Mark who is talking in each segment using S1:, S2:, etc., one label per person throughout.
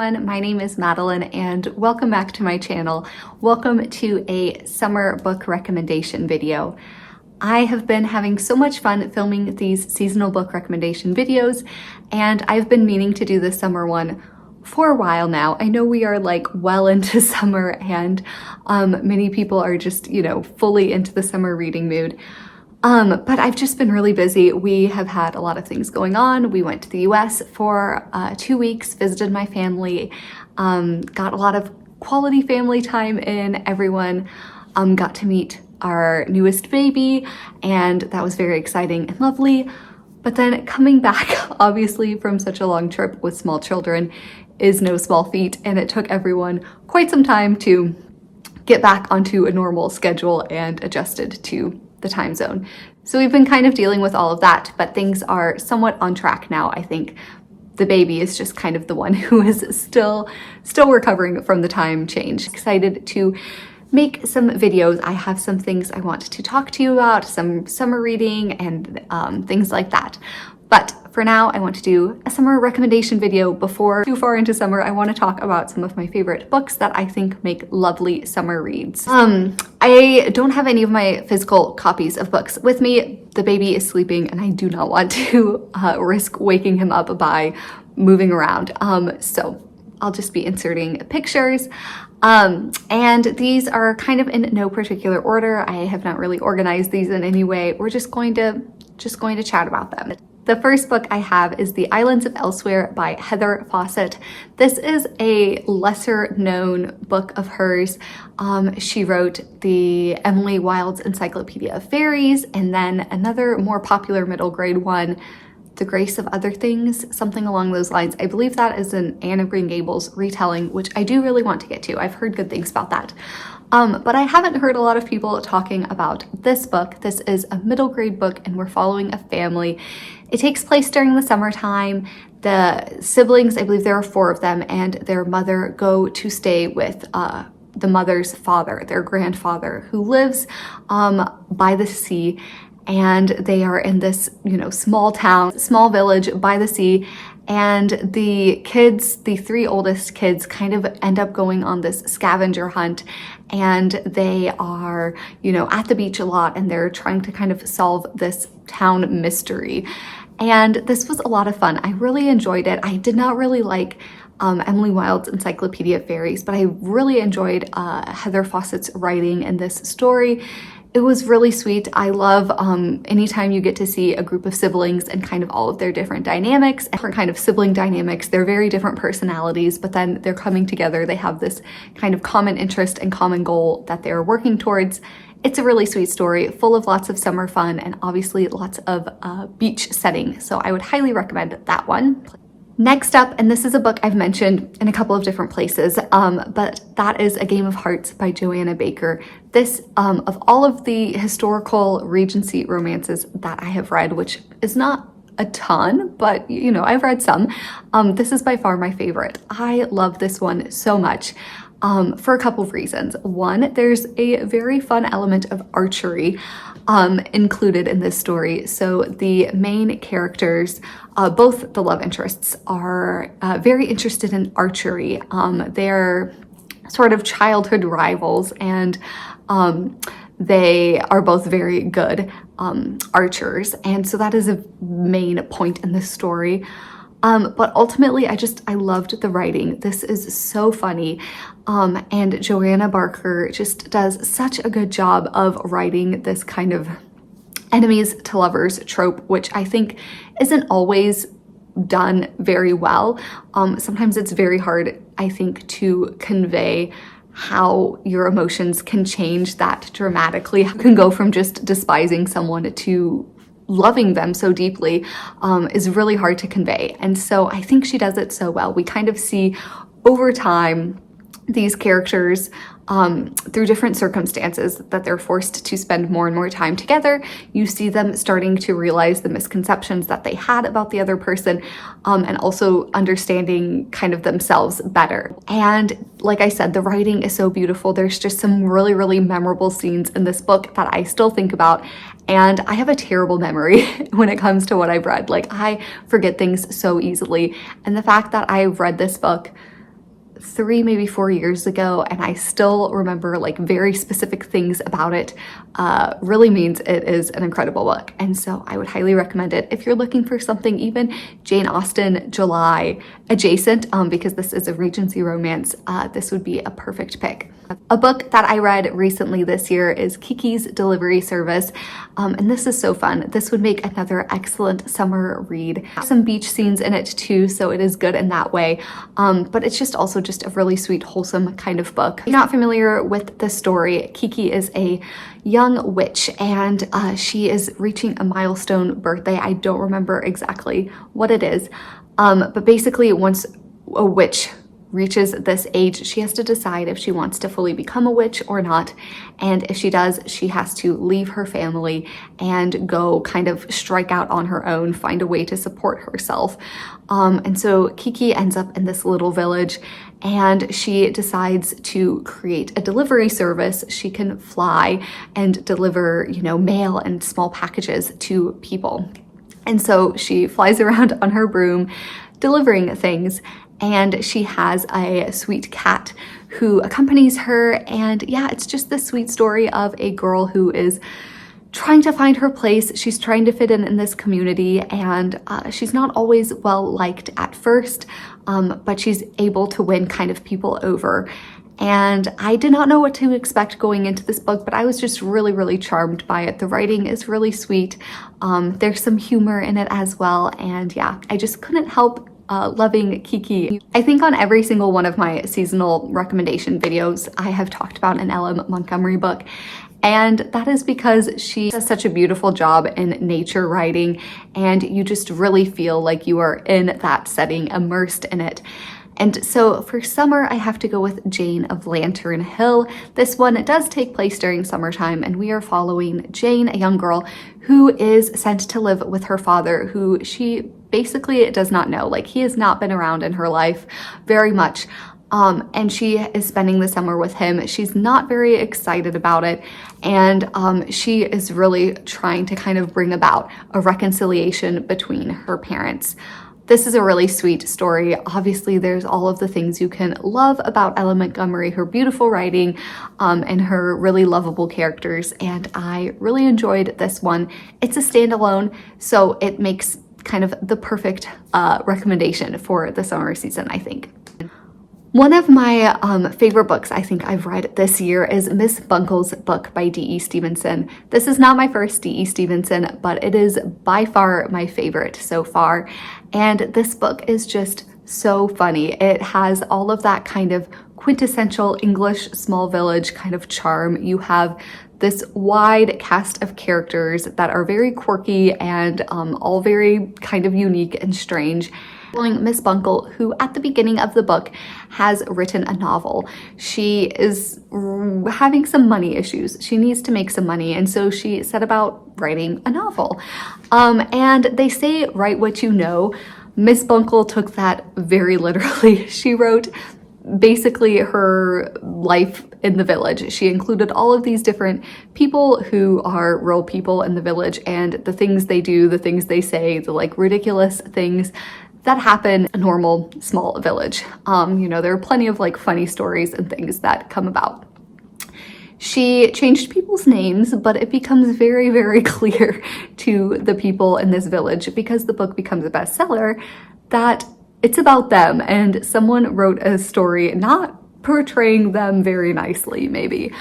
S1: everyone, my name is Madeline and welcome back to my channel. Welcome to a summer book recommendation video. I have been having so much fun filming these seasonal book recommendation videos, and I've been meaning to do this summer one for a while now. I know we are like well into summer and many people are just, fully into the summer reading mood. But I've just been really busy. We have had a lot of things going on. We went to the US for 2 weeks, visited my family, got a lot of quality family time in. Everyone got to meet our newest baby, and that was very exciting and lovely. But then coming back, obviously, from such a long trip with small children is no small feat, and it took everyone quite some time to get back onto a normal schedule and adjusted to the time zone. So we've been kind of dealing with all of that, but things are somewhat on track now. I think the baby is just kind of the one who is still recovering from the time change. Excited to make some videos. I have some things I want to talk to you about, some summer reading and things like that. But for now, I want to do a summer recommendation video. Before too far into summer, I want to talk about some of my favorite books that I think make lovely summer reads. I don't have any of my physical copies of books with me. The baby is sleeping and I do not want to risk waking him up by moving around. So I'll just be inserting pictures. And these are kind of in no particular order. I have not really organized these in any way. We're just going to chat about them. The first book I have is The Islands of Elsewhere by Heather Fawcett. This is a lesser known book of hers. She wrote the Emily Wilde's Encyclopedia of Fairies, and then another more popular middle grade one, The Grace of Other Things, something along those lines. I believe that is an Anne of Green Gables retelling, which I do really want to get to. I've heard good things about that. But I haven't heard a lot of people talking about this book. This is a middle grade book and we're following a family. It takes place during the summertime. The siblings, I believe there are 4 of them, and their mother go to stay with the mother's father, their grandfather, who lives by the sea. And they are in this, small town, small village by the sea. And the kids, the 3 oldest kids, kind of end up going on this scavenger hunt. And they are, at the beach a lot, and they're trying to kind of solve this town mystery. And this was a lot of fun. I really enjoyed it. I did not really like Emily Wilde's Encyclopedia of Fairies, but I really enjoyed Heather Fawcett's writing in this story. It was really sweet. I love anytime you get to see a group of siblings and kind of all of their different dynamics, different kind of sibling dynamics. They're very different personalities, but then they're coming together. They have this kind of common interest and common goal that they're working towards. It's a really sweet story, full of lots of summer fun and obviously lots of beach setting. So I would highly recommend that one. Next up, and this is a book I've mentioned in a couple of different places, but that is A Game of Hearts by Joanna Baker. This, of all of the historical Regency romances that I have read, which is not a ton, but I've read some, this is by far my favorite. I love this one so much. For a couple of reasons. One, there's a very fun element of archery included in this story. So the main characters, both the love interests, are very interested in archery. They're sort of childhood rivals, and they are both very good archers. And so that is a main point in this story. But ultimately, I loved the writing. This is so funny. And Joanna Baker just does such a good job of writing this kind of enemies to lovers trope, which I think isn't always done very well. Sometimes it's very hard, I think, to convey how your emotions can change that dramatically. You can go from just despising someone to loving them so deeply is really hard to convey. And so I think she does it so well. We kind of see over time these characters through different circumstances that they're forced to spend more and more time together. You see them starting to realize the misconceptions that they had about the other person, and also understanding kind of themselves better. And like I said, the writing is so beautiful. There's just some really, really memorable scenes in this book that I still think about. And I have a terrible memory when it comes to what I've read. Like, I forget things so easily. And the fact that I read this book 3, maybe 4 years ago, and I still remember like very specific things about it, really means it is an incredible book. And so I would highly recommend it if you're looking for something even Jane Austen July adjacent, because this is a Regency romance. This would be a perfect pick. A book that I read recently this year is Kiki's Delivery Service, and this is so fun. This would make another excellent summer read. Some beach scenes in it too, so it is good in that way, but it's just also just a really sweet, wholesome kind of book. If you're not familiar with the story, Kiki is a young witch, and she is reaching a milestone birthday. I don't remember exactly what it is, but basically once a witch reaches this age, she has to decide if she wants to fully become a witch or not. And if she does, she has to leave her family and go kind of strike out on her own, find a way to support herself. And so Kiki ends up in this little village, and she decides to create a delivery service. She can fly and deliver, mail and small packages to people. And so she flies around on her broom delivering things, and she has a sweet cat who accompanies her. And yeah, it's just this sweet story of a girl who is trying to find her place. She's trying to fit in this community, and she's not always well liked at first, but she's able to win kind of people over. And I did not know what to expect going into this book, but I was just really, really charmed by it. The writing is really sweet. There's some humor in it as well. And yeah, I just couldn't help loving Kiki. I think on every single one of my seasonal recommendation videos, I have talked about an L.M. Montgomery book. And that is because she does such a beautiful job in nature writing, and you just really feel like you are in that setting, immersed in it. And so for summer, I have to go with Jane of Lantern Hill. This one does take place during summertime, and we are following Jane, a young girl who is sent to live with her father, who she basically does not know. Like, he has not been around in her life very much. And she is spending the summer with him. She's not very excited about it. And she is really trying to kind of bring about a reconciliation between her parents. This is a really sweet story. Obviously, there's all of the things you can love about Ella Montgomery, her beautiful writing, and her really lovable characters. And I really enjoyed this one. It's a standalone, so it makes kind of the perfect recommendation for the summer season, I think. One of my favorite books I think I've read this year is Miss Buncle's book by D.E. Stevenson. This is not my first D.E. Stevenson, but it is by far my favorite so far. And this book is just so funny. It has all of that kind of quintessential English small village kind of charm. You have this wide cast of characters that are very quirky and all very kind of unique and strange. Following Miss Buncle, who at the beginning of the book has written a novel. She is having some money issues. She needs to make some money, and so she set about writing a novel. And they say, write what you know. Miss Buncle took that very literally. She wrote basically her life in the village. She included all of these different people who are real people in the village, and the things they do, the things they say, the like ridiculous things that happen in a normal small village. There are plenty of like funny stories and things that come about. She changed people's names, but it becomes very, very clear to the people in this village, because the book becomes a bestseller, that it's about them, and someone wrote a story not portraying them very nicely, maybe.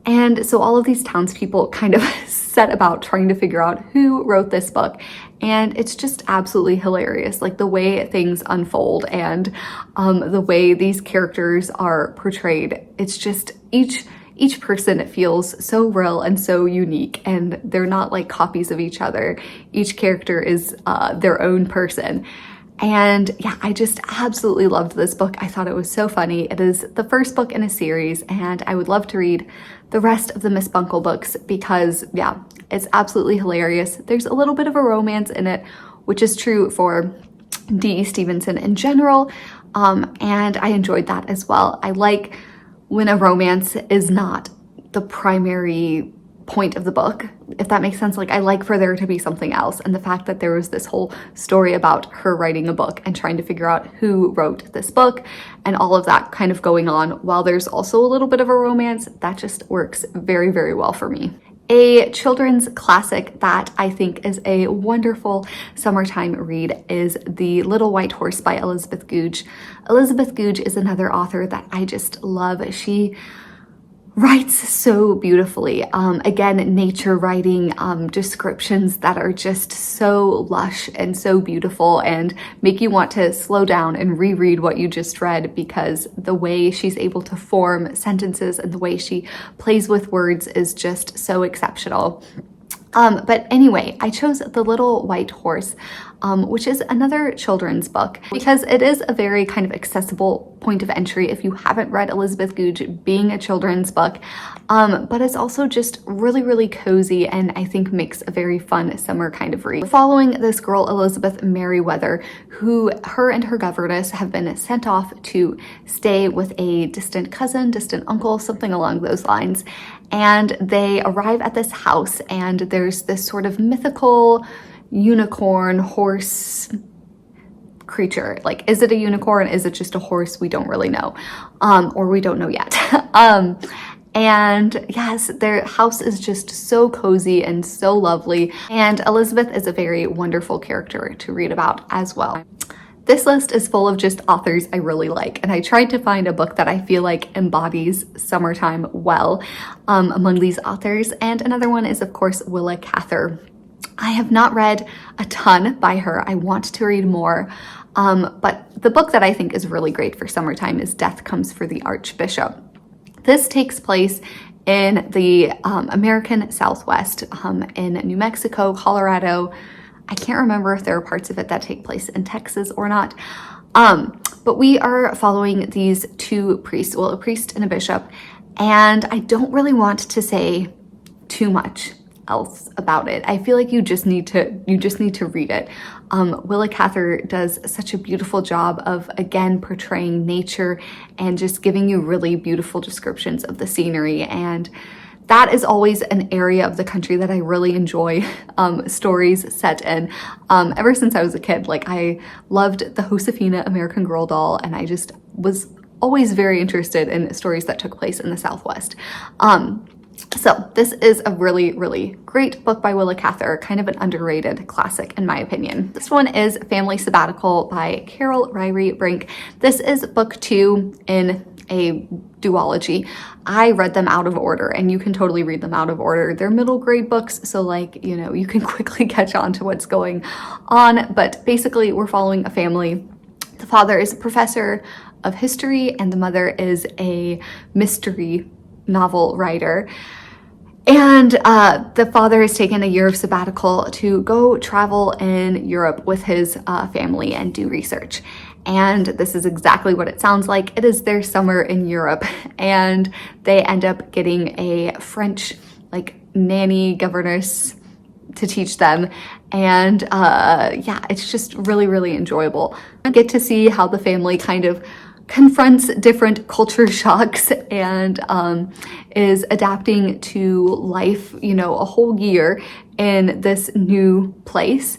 S1: And so all of these townspeople kind of set about trying to figure out who wrote this book. And it's just absolutely hilarious, like the way things unfold and the way these characters are portrayed. It's just each person feels so real and so unique, and they're not like copies of each other. Each character is their own person. And yeah, I just absolutely loved this book. I thought it was so funny. It is the first book in a series, and I would love to read the rest of the Miss Buncle books because yeah, it's absolutely hilarious. There's a little bit of a romance in it, which is true for D.E. Stevenson in general, and I enjoyed that as well. I like when a romance is not the primary point of the book. if that makes sense. Like, I like for there to be something else. And the fact that there was this whole story about her writing a book and trying to figure out who wrote this book and all of that kind of going on while there's also a little bit of a romance, that just works very, very well for me. A children's classic that I think is a wonderful summertime read is The Little White Horse by Elizabeth Goudge. Elizabeth Goudge is another author that I just love. She writes so beautifully. Again, nature writing, descriptions that are just so lush and so beautiful and make you want to slow down and reread what you just read, because the way she's able to form sentences and the way she plays with words is just so exceptional. But anyway, I chose The Little White Horse, which is another children's book, because it is a very kind of accessible point of entry if you haven't read Elizabeth Goudge, being a children's book, but it's also just really, really cozy and I think makes a very fun summer kind of read. Following this girl, Elizabeth Merriweather, who her and her governess have been sent off to stay with a distant cousin, distant uncle, something along those lines. And they arrive at this house and there's this sort of mythical unicorn horse creature. Like, is it a unicorn? Is it just a horse? We don't really know, or we don't know yet. And yes, their house is just so cozy and so lovely. And Elizabeth is a very wonderful character to read about as well. This list is full of just authors I really like, and I tried to find a book that I feel like embodies summertime well among these authors, and another one is, of course, Willa Cather. I have not read a ton by her. I want to read more, but the book that I think is really great for summertime is Death Comes for the Archbishop. This takes place in the American Southwest, in New Mexico, Colorado. I can't remember if there are parts of it that take place in Texas or not. But we are following these two priests, well, a priest and a bishop, and I don't really want to say too much else about it. I feel like you just need to read it. Willa Cather does such a beautiful job of, again, portraying nature and just giving you really beautiful descriptions of the scenery, and that is always an area of the country that I really enjoy stories set in. Ever since I was a kid, like, I loved the Josefina American Girl doll, and I just was always very interested in stories that took place in the Southwest. So this is a really, really great book by Willa Cather, kind of an underrated classic in my opinion. This one is Family Sabbatical by Carol Ryrie Brink. This is book 2 in a duology. I read them out of order, and you can totally read them out of order. They're middle grade books, so, like, you know, you can quickly catch on to what's going on. But basically, we're following a family. The father is a professor of history, and the mother is a mystery novel writer. And the father has taken a year of sabbatical to go travel in Europe with his family and do research. And this is exactly what it sounds like. It is their summer in Europe, and they end up getting a French, like, nanny governess to teach them. And yeah, it's just really, really enjoyable. I get to see how the family kind of confronts different culture shocks and is adapting to life, you know, a whole year in this new place.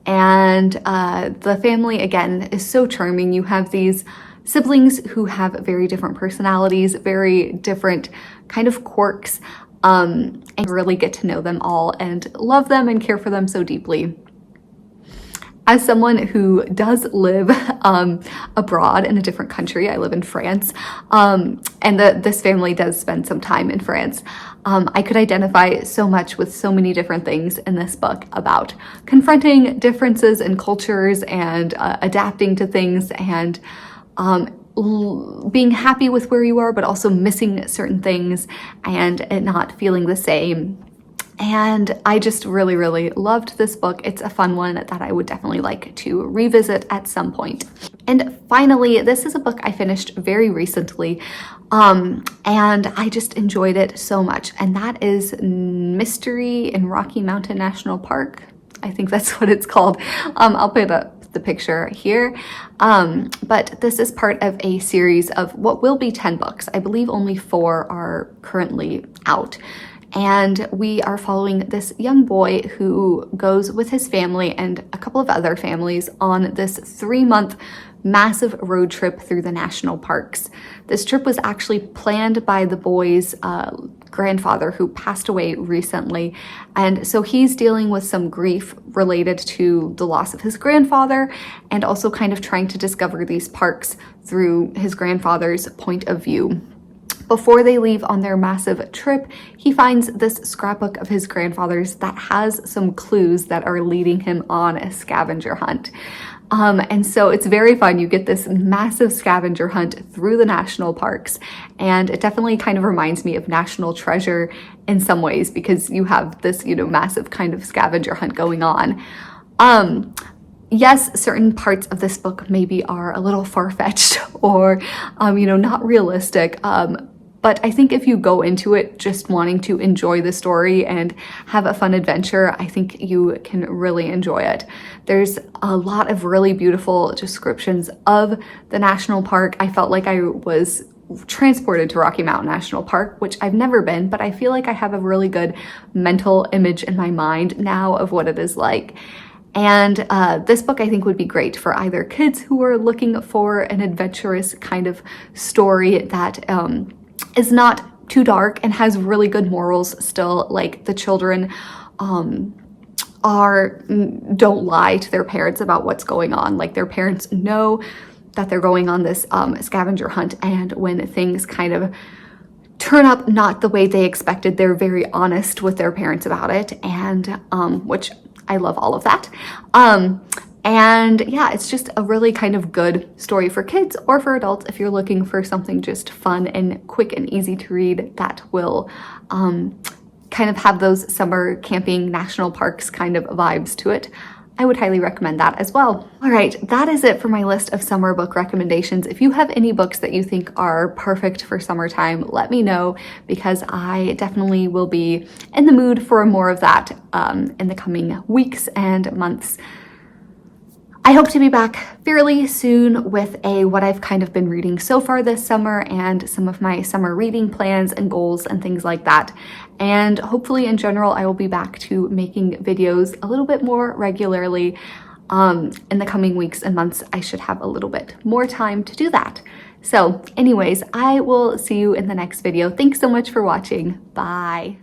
S1: And the family, again, is so charming. You have these siblings who have very different personalities, very different kind of quirks, and really get to know them all and love them and care for them so deeply. As someone who does live abroad in a different country, I live in France, and this family does spend some time in France, I could identify so much with so many different things in this book about confronting differences in cultures and adapting to things and being happy with where you are, but also missing certain things and it not feeling the same. And I just really, really loved this book. It's a fun one that I would definitely like to revisit at some point. And finally, this is a book I finished very recently, and I just enjoyed it so much. And that is Mystery in Rocky Mountain National Park. I think that's what it's called. I'll put up the picture here. But this is part of a series of what will be 10 books. I believe only 4 are currently out. And we are following this young boy who goes with his family and a couple of other families on this 3-month massive road trip through the national parks. This trip was actually planned by the boy's grandfather, who passed away recently, and so he's dealing with some grief related to the loss of his grandfather and also kind of trying to discover these parks through his grandfather's point of view. Before they leave on their massive trip, he finds this scrapbook of his grandfather's that has some clues that are leading him on a scavenger hunt. And so it's very fun. You get this massive scavenger hunt through the national parks, and it definitely kind of reminds me of National Treasure in some ways, because you have this, massive kind of scavenger hunt going on. Yes, certain parts of this book maybe are a little far-fetched or, not realistic. But I think if you go into it just wanting to enjoy the story and have a fun adventure, I think you can really enjoy it. There's a lot of really beautiful descriptions of the national park. I felt like I was transported to Rocky Mountain National Park, which I've never been, but I feel like I have a really good mental image in my mind now of what it is like. And this book I think would be great for either kids who are looking for an adventurous kind of story that is not too dark and has really good morals still, like the children don't lie to their parents about what's going on. Like, their parents know that they're going on this scavenger hunt, and when things kind of turn up not the way they expected, they're very honest with their parents about it, and which I love all of that. And yeah, it's just a really kind of good story for kids or for adults if you're looking for something just fun and quick and easy to read that will kind of have those summer camping national parks kind of vibes to it. I would highly recommend that as well. All right, that is it for my list of summer book recommendations. If you have any books that you think are perfect for summertime, let me know, because I definitely will be in the mood for more of that in the coming weeks and months. I hope to be back fairly soon with what I've kind of been reading so far this summer and some of my summer reading plans and goals and things like that. And hopefully in general, I will be back to making videos a little bit more regularly. In the coming weeks and months, I should have a little bit more time to do that. So anyways, I will see you in the next video. Thanks so much for watching. Bye.